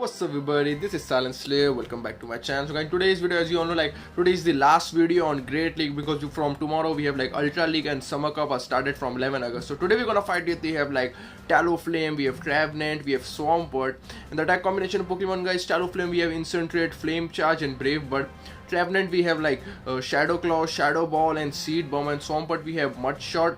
What's up everybody, this is SsilentSlayer, welcome back to my channel. So guys, today's video, as you all know, today is the last video on Great League because from tomorrow we have Ultra League and Summer Cup are started from 11 August. So today we're gonna fight with, we have Talonflame, we have Trevenant, we have Swampert. And the attack combination of Pokemon guys, Talonflame we have Incinerate, Flame Charge and Brave Bird. Trevenant we have Shadow Claw, Shadow Ball and Seed Bomb, and Swampert we have Mud Shot,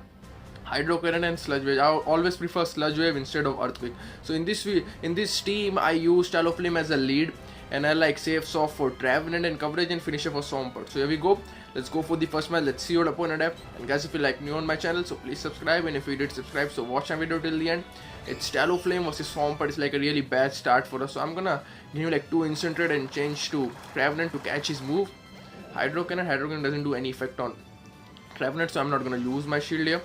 Hydro Cannon and Sludge Wave. I always prefer Sludge Wave instead of Earthquake. So in this team I use Talonflame as a lead, and I save soft for Trevenant and coverage and finisher for Swampert. So here we go. Let's go for the first match. Let's see what opponent have. And guys, if you new on my channel, so please subscribe, and if you did subscribe, so watch my video till the end. It's Talonflame versus Swampert. It's a really bad start for us. So I'm gonna give you 2 Incinerate and change to Trevenant to catch his move. Hydro Cannon doesn't do any effect on Trevenant, so I'm not gonna use my shield here.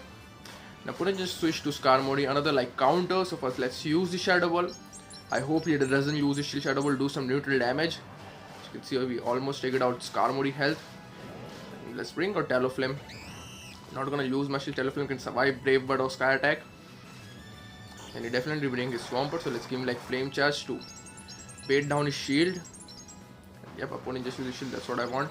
Now opponent just switch to Skarmory, another counter. So first let's use the Shadow Ball. I hope he doesn't use the shield. Shadow Ball do some neutral damage. As you can see, we almost take it out Skarmory health. Let's bring out Talonflame. Not gonna use my shield. Talonflame can survive Brave Bird or Sky Attack. And he definitely bring his Swampert, so let's give him Flame Charge to bait down his shield. Yep, opponent just use his shield, that's what I want.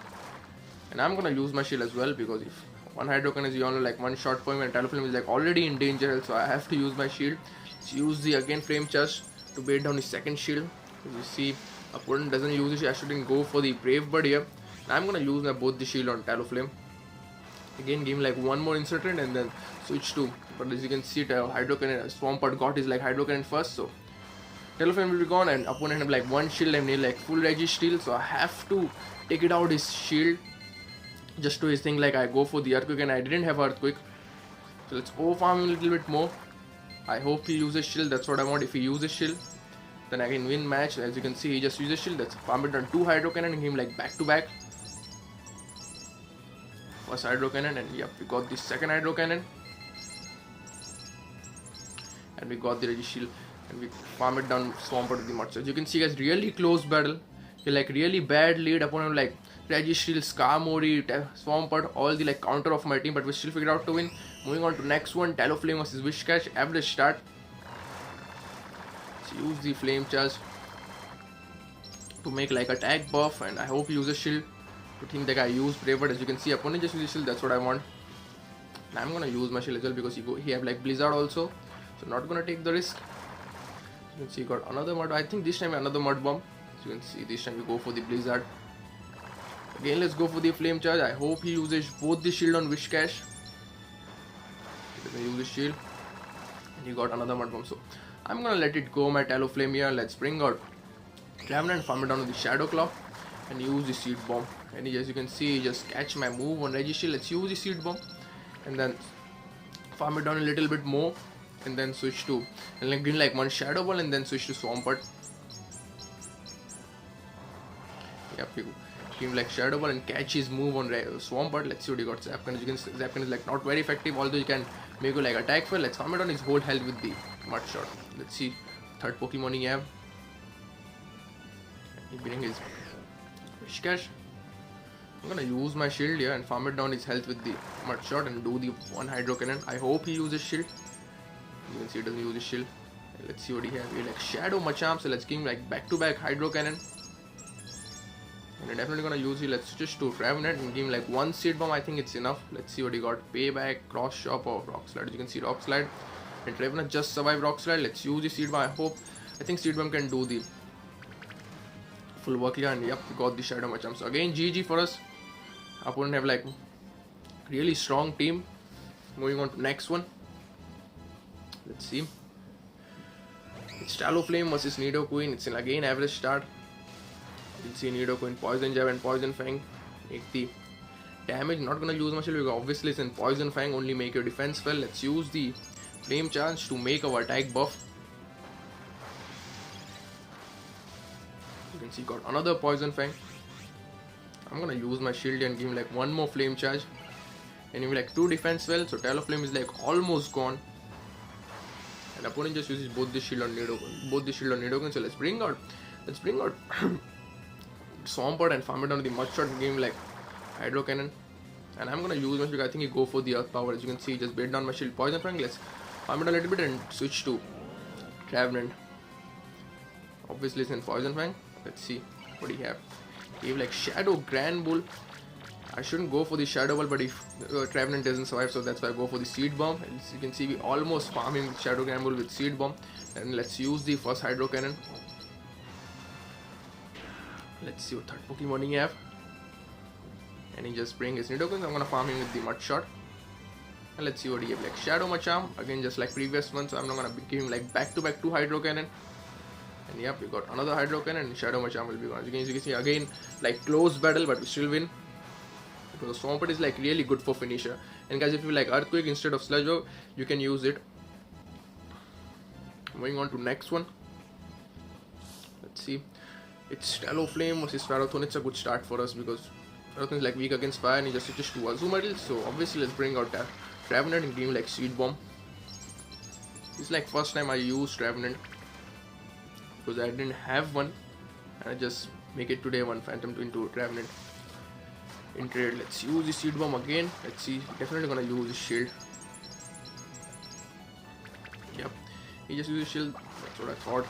And I'm gonna use my shield as well, because if one Hydro Cannon is you only one shot point, and Talonflame is already in danger, so I have to use my shield. Let's use the again Flame Charge to bait down his second shield. As you see, opponent doesn't use the shield. I shouldn't go for the Brave Bird here. And I'm gonna use both the shield on Talonflame. Again, give him one more Incinerate and then switch to. But as you can see, Hydro Cannon, Swampert got his Hydro Cannon first, so Talonflame will be gone, and opponent have one shield and need full Registeel, so I have to take it out his shield. Just to his thing, I go for the Earthquake, and I didn't have Earthquake, so let's overfarm him a little bit more. I hope he uses shield, that's what I want. If he uses shield, then I can win match. As you can see, he just uses shield. That's farm it on 2 Hydro Cannon and him back to back. First Hydro Cannon, and yep, we got the second Hydro Cannon, and we got the Registeel, and we farm it down Swampert with the Mud. So as you can see guys, really close battle. Really bad lead. Opponent Registeel, Skarmory, Swampert, all the counter of my team, but we still figured out to win. Moving on to next one, Talonflame versus Whiscash. Average start. Let's use the Flame Charge to make attack buff, and I hope he uses shield to think that I use Brave Bird. As you can see, opponent just uses shield, that's what I want. And I'm gonna use my shield as well, because he have Blizzard also, so not gonna take the risk. You can see, got another mud. I think this time another Mud Bomb. As you can see, this time we go for the Blizzard. Again, let's go for the Flame Charge. I hope he uses both the shield on Whiscash. He doesn't use the shield, and he got another Mud Bomb. So I'm gonna let it go, my Talonflame here. Let's bring out Trevenant and farm it down with the Shadow Claw and use the Seed Bomb. And as you can see, just catch my move on Registeel. Let's use the Seed Bomb and then farm it down a little bit more, and then switch to and give one Shadow Ball and then switch to Swampert. Yep, we give him Shadow Ball and catch his move on Swampert. Let's see what he got. Zapcan. As you can see, Zapcan is not very effective, although you can make you attack fail. Let's farm it on his whole health with the Mud Shot. Let's see third Pokemon he have. He bring his Whiscash. I'm gonna use my shield here and farm it down his health with the Mud Shot and do the 1 Hydro Cannon. I hope he uses shield. You can see he doesn't use his shield. Let's see what he has. We Shadow Machamp, so let's give him back to back Hydro Cannon. And I'm definitely gonna use it. Let's switch to Trevenant and give him 1 Seed Bomb. I think it's enough. Let's see what he got. Payback, Cross Chop, or Rock Slide. As you can see, Rock Slide. And Trevenant just survived Rock Slide. Let's use the Seed Bomb. I think Seed Bomb can do the full work here. And yep, we got the Shadow Machamp. So again, GG for us. Opponent have really strong team. Moving on to next one. Let's see. It's Talonflame versus Nidoqueen. It's again average start. You can see Nidoqueen Poison Jab and Poison Fang make the damage. Not gonna use much because obviously it's in Poison Fang, only make your defense well. Let's use the Flame Charge to make our attack buff. You can see got another Poison Fang. I'm gonna use my shield and give him 1 more Flame Charge and give him 2 defense well. So Talonflame is almost gone. And opponent just uses both the shield on Nidoqueen. So let's bring out Swampert and farm it down to the Mud Shot and give him Hydro Cannon. And I'm gonna use my because I think he go for the Earth Power. As you can see, just bait down my shield. Poison Fang. Let's farm it a little bit and switch to Trevenant. obviously it's in Poison Fang. Let's see what do you have. You have like Shadow Granbull. I shouldn't go for the Shadow Ball, but if Trevenant doesn't survive, so that's why I go for the Seed Bomb. As you can see, we almost farming with Shadow Granbull with Seed Bomb. And let's use the first Hydro Cannon. Let's see what third Pokemon you have. And he just bring his Nidoqueen. I'm gonna farm him with the Mud Shot. And let's see what he have. Like Shadow Machamp, again just like previous one, so I'm not gonna give him like back-to-back 2 Hydro Cannon. And yep, we got another Hydro Cannon and Shadow Machamp will be gone. As you can see again, like close battle, but we still win. Because Swampert is like really good for finisher. And guys, if you like Earthquake instead of Sludge Bomb, you can use it. Moving on to next one. Let's see. It's Talonflame versus Ferrothorn. It's a good start for us because Ferrothorn is like weak against fire and he just switches to Azumarill. So obviously let's bring out that Trevenant and give him like Seed Bomb. This is like first time I used Trevenant because I didn't have one. And I just make it today one Phantom into Trevenant. In trade, let's use the Seed Bomb again. Let's see, definitely gonna use the shield. Yep, he just used the shield. That's what I thought.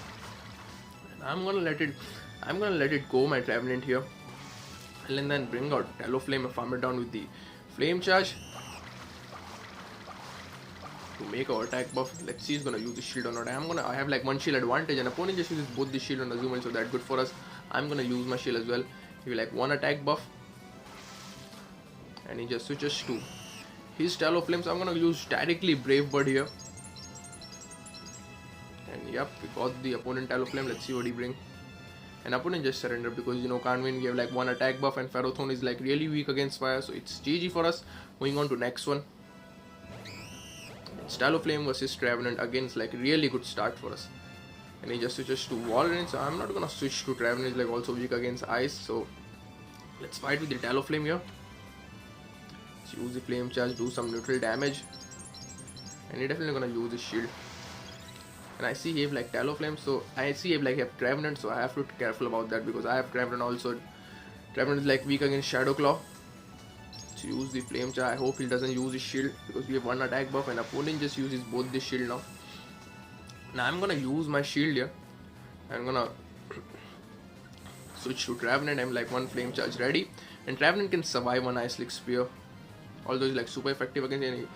And I'm gonna let it go, my Trevenant here. And then bring out Talonflame and farm it down with the Flame Charge to make our attack buff. Let's see, he's gonna use the shield or not. I have like one shield advantage, and opponent just uses both the shield and Azumarill, so that's good for us. I'm gonna use my shield as well. Give like one attack buff. And he just switches to his Talonflame, so I'm gonna use directly Brave Bird here. And yep, we got the opponent Talonflame. Let's see what he brings. And opponent just surrendered because you know can't win. We have like one attack buff and Ferrothorn is like really weak against fire, so it's GG for us. Moving on to next one. It's Talonflame versus Trevenant. Again, it's like really good start for us. And he just switches to Walrein, so I'm not gonna switch to Trevenant. It's like also weak against ice, so let's fight with the Talonflame here. Use the Flame Charge, do some neutral damage, and you're definitely gonna use the shield. And I see he have like Talonflame, so I see he have like Trevenant, so I have to be careful about that because I have Trevenant also. Trevenant is like weak against Shadow Claw. So use the Flame Charge. I hope he doesn't use his shield because we have one attack buff and opponent just uses both the shield now. Now I'm gonna use my shield here. I'm gonna switch to Trevenant. I'm like one Flame Charge ready, and Trevenant can survive one Ice Lick Spear. Although he's like super effective against any,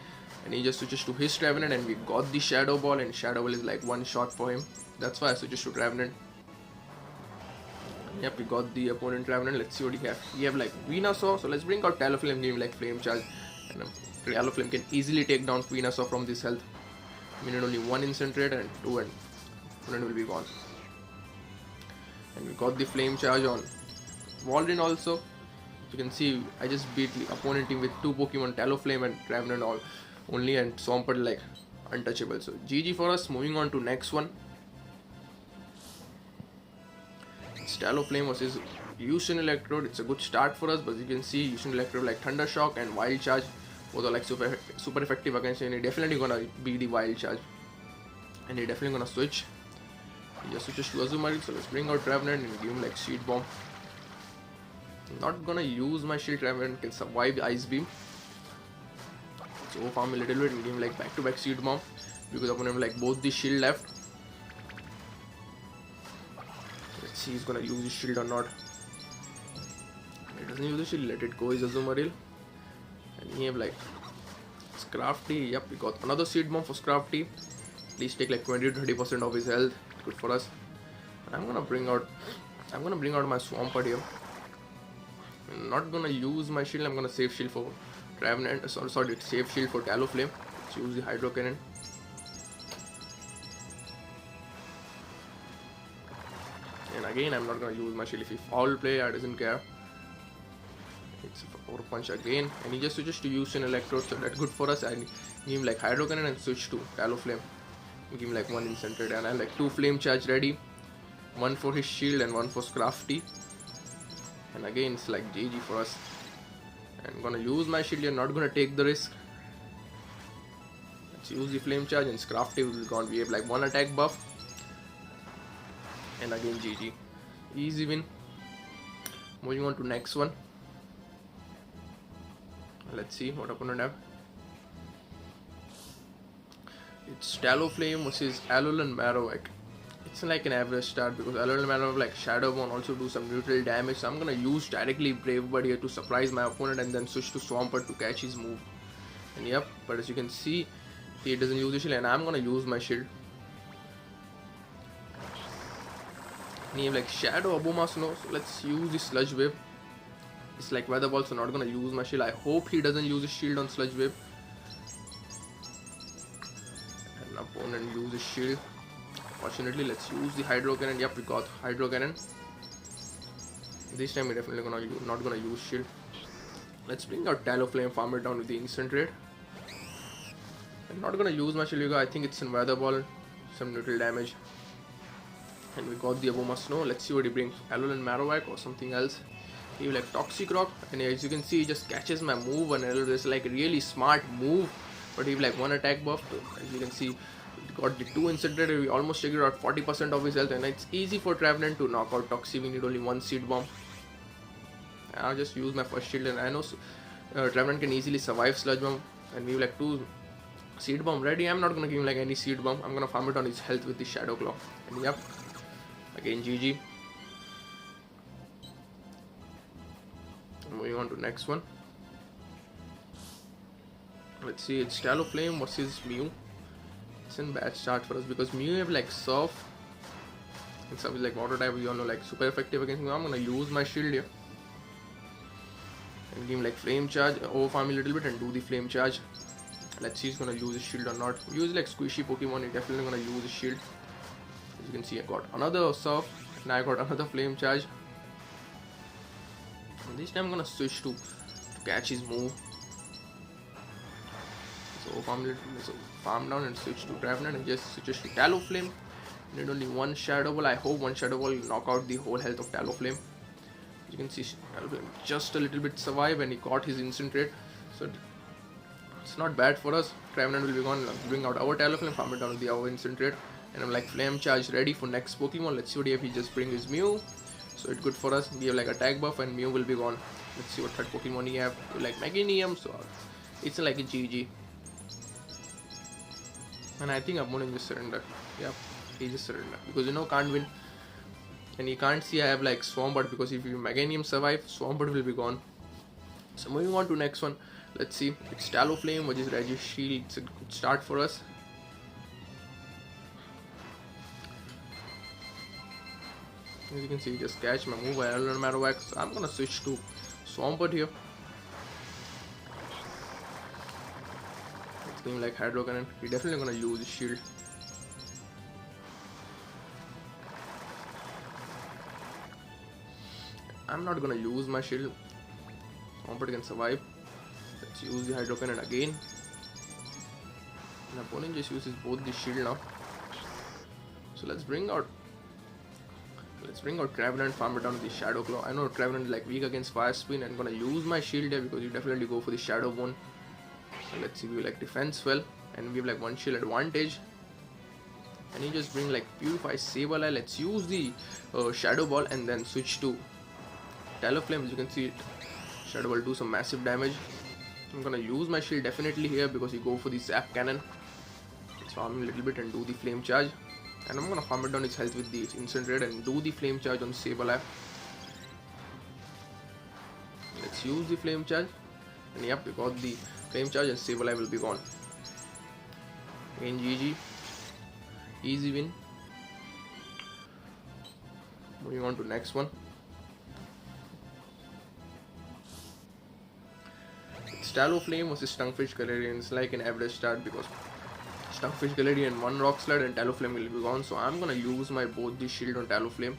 and he just switches to his Trevenant, and we got the Shadow Ball, and Shadow Ball is like one shot for him. That's why I switches to Trevenant. Yep, we got the opponent Trevenant. Let's see what he have. We have like Venusaur, so let's bring out Talonflame, give him like Flame Charge, and Talonflame can easily take down Venusaur from this health. We need only one Incinerate and 2, and opponent will be gone. And we got the Flame Charge on Walrein also. You can see I just beat the opponent team with 2 Pokemon, Talonflame and Trevenant only, and Swampert like untouchable. So GG for us. Moving on to next one. It's Talonflame versus Hisuian Electrode. It's a good start for us, but you can see Hisuian Electrode like Thunder Shock and Wild Charge. Both are like super effective against him. And he's definitely gonna be the Wild Charge, and he's definitely gonna switch. He just switches to Azumarill, so let's bring out Trevenant and give him like Seed Bomb. Not gonna use my shield. Trevenant can survive the Ice Beam, so farm a little bit and give him like back-to-back Seed Bomb because opponent like both the shield left. Let's see he's gonna use his shield or not. He doesn't use the shield. Let it go. Is Azumarill, and he have like Scrafty. Yep, we got another Seed Bomb for Scrafty. Please take like 20-30% of his health. Good for us. And I'm gonna bring out my Swampert here. I'm not gonna use my shield. I'm gonna save shield for Trevenant. Sorry, save shield for Talonflame. Let's use the Hydro Cannon. And again, I'm not gonna use my shield. If he foul play, I doesn't care. It's a Power Punch again, and he just switches to use an Electrode, so that's good for us. I give him like Hydro Cannon and switch to Talonflame. Give him like one Incinerate, and I have like 2 Flame Charge ready. One for his shield and one for Scrafty. And again, it's like GG for us. I'm gonna use my shield. You're not gonna take the risk. Let's use the Flame Charge and Scrafty will be gone. We have like one attack buff. And again, GG. Easy win. Moving on to next one. Let's see what opponent have. It's Talonflame versus Alolan Marowak. It's like an average start because a little matter of like Shadow Bone also do some neutral damage. So I'm gonna use directly Brave Bird here to surprise my opponent and then switch to Swampert to catch his move. And yep, but as you can see, he doesn't use the shield and I'm gonna use my shield. And he have like Shadow Abomasnow, so let's use the Sludge Wave. It's like Weather Ball, so not gonna use my shield. I hope he doesn't use his shield on Sludge Wave. And opponent uses shield. Fortunately, let's use the Hydro Cannon. Yep, we got Hydro Cannon. This time we're definitely not gonna use shield. Let's bring out Talonflame, farm it down with the Incinerate. I'm not gonna use my shield. I think it's in Weather Ball, some neutral damage. And we got the Abomasnow. Let's see what he brings. Alolan Marowak or something else. He will like Toxicroak, and as you can see, he just catches my move, and it's like a really smart move. But he will like one attack buff. So as you can see, we got the 2 Incinerate. We almost figured out 40% of his health, and it's easy for Trevenant to knock out Toxie. We need only 1 Seed Bomb. I'll just use my first shield, and I know Trevenant can easily survive Sludge Bomb, and we have like 2 Seed Bomb ready. I'm not gonna give him like any Seed Bomb. I'm gonna farm it on his health with the Shadow Claw. And yep, again GG. Moving on to next one. Let's see, it's Talonflame versus Mew. It's a bad start for us because Mew have like Surf and Surf is like water type. We all know like super effective against Mew. I'm gonna use my shield here and give him like Flame Charge, overfarm a little bit and do the Flame Charge. Let's see he's gonna use his shield or not. Use like squishy Pokemon, he's definitely gonna use his shield. As you can see, I got another Surf, now I got another Flame Charge. And this time I'm gonna switch to catch his move. So farm down and switch to Trevenant and just switch to Talonflame. Need only 1 Shadow Ball. I hope 1 Shadow Ball will knock out the whole health of Talonflame. You can see Talonflame just a little bit survive and he caught his Incinerate. So it's not bad for us. Trevenant will be gone. Bring out our Talonflame, farm it down with the our Incinerate. And I'm like Flame Charge ready for next Pokemon. Let's see what he just bring his Mew. So it's good for us. We have like attack buff and Mew will be gone. Let's see what third Pokemon he have. Like Meganium, so it's like a GG. And I think opponent just surrender. Yep, he just surrender because can't win. And you can't see I have like Swampert because if you Meganium survive, Swampert will be gone. So moving on to next one. Let's see, it's Talonflame which is Registeel. It's a good start for us. As you can see, just catch my move by Alolan Marowak. So I'm gonna switch to Swampert here. It's going like Hydro Cannon. We're definitely gonna use his shield. I'm not gonna use my shield. Swampert can survive. Let's use the Hydro Cannon again. And opponent just uses both the shield now. So let's bring out Trevenant, farm it down with the Shadow Claw. I know Trevenant is like weak against Fire Spin and I'm gonna use my shield here because you definitely go for the Shadow Bone. So let's see, we like defense well and we have like 1 shield advantage. And you just bring like Purify, Sableye. Let's use the Shadow Ball and then switch to Talonflame. As you can see, Shadow Ball do some massive damage. I'm gonna use my shield definitely here because you go for the Zap Cannon. Let's farm him a little bit and do the Flame Charge. And I'm gonna farm it down his health with the Incinerate and do the Flame Charge on Sableye. Let's use the Flame Charge. And yep, we got the Flame Charge and Sableye will be gone. Again GG. Easy win. Moving on to next one. It's Talonflame versus Stunfisk Galarian. It's like an average start because Stunfisk Galarian 1 Rock Slide and Talonflame will be gone. So I'm gonna use my both the shield on Talonflame.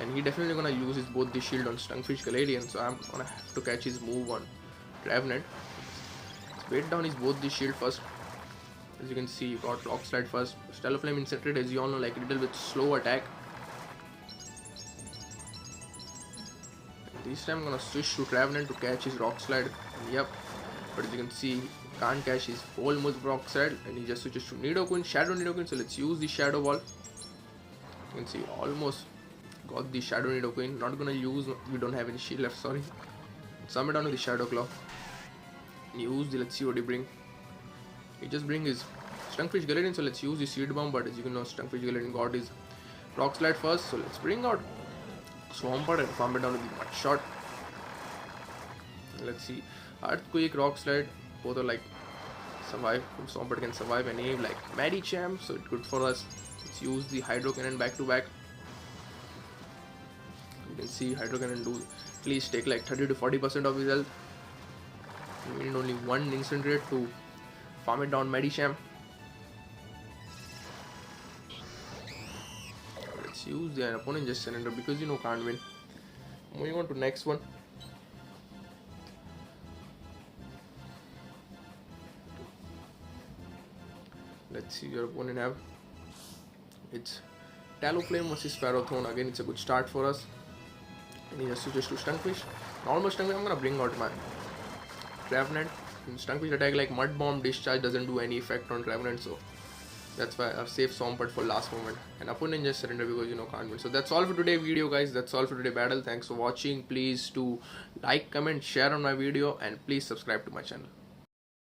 And he definitely gonna use his both the shield on Stunfisk Galarian. So I'm gonna have to catch his move on Trevenant. Let's wait down his both the shield first. As you can see, you got Rock Slide first. Talonflame Incinerate, as you all know, like a little bit slow attack. And this time I'm gonna switch to Trevenant to catch his Rock Slide. And yep, but as you can see, can't catch his whole move Rock Slide, and he just switches to Nidoqueen, Shadow Nidoqueen. So let's use the Shadow Ball. You can see almost got the Shadow Nidoqueen. Not gonna use, we don't have any shield left, sorry. Sum it down with the Shadow Claw. Use the, let's see what he bring. He just bring his Stunfisk Galarian, so let's use the Seed Bomb. But as you can know, Stunfisk Galarian got his Rock Slide first, so let's bring out Swampert and farm it down with the Mud Shot. Let's see, Earthquake, Rock Slide, both are like survive. Swampert can survive any like Medicham, so it's good for us. Let's use the Hydro Cannon back to back. You can see Hydro Cannon do at least take like 30 to 40% of his health. We need only one Incinerate to farm it down Medicham. Let's use the opponent just surrender because can't win. Moving on to next one. Let's see your opponent have. It's Talonflame versus Ferrothorn. Again, it's a good start for us. And he just switches to Stunfisk. Normal Stunfisk, I'm gonna bring out my Trevenant. Stunfisk attack like Mud Bomb Discharge doesn't do any effect on Trevenant, so that's why I've saved Swampert for last moment. And opponent just surrender because can't win. So that's all for today's video, guys. That's all for today battle. Thanks for watching. Please do like, comment, share on my video, and please subscribe to my channel.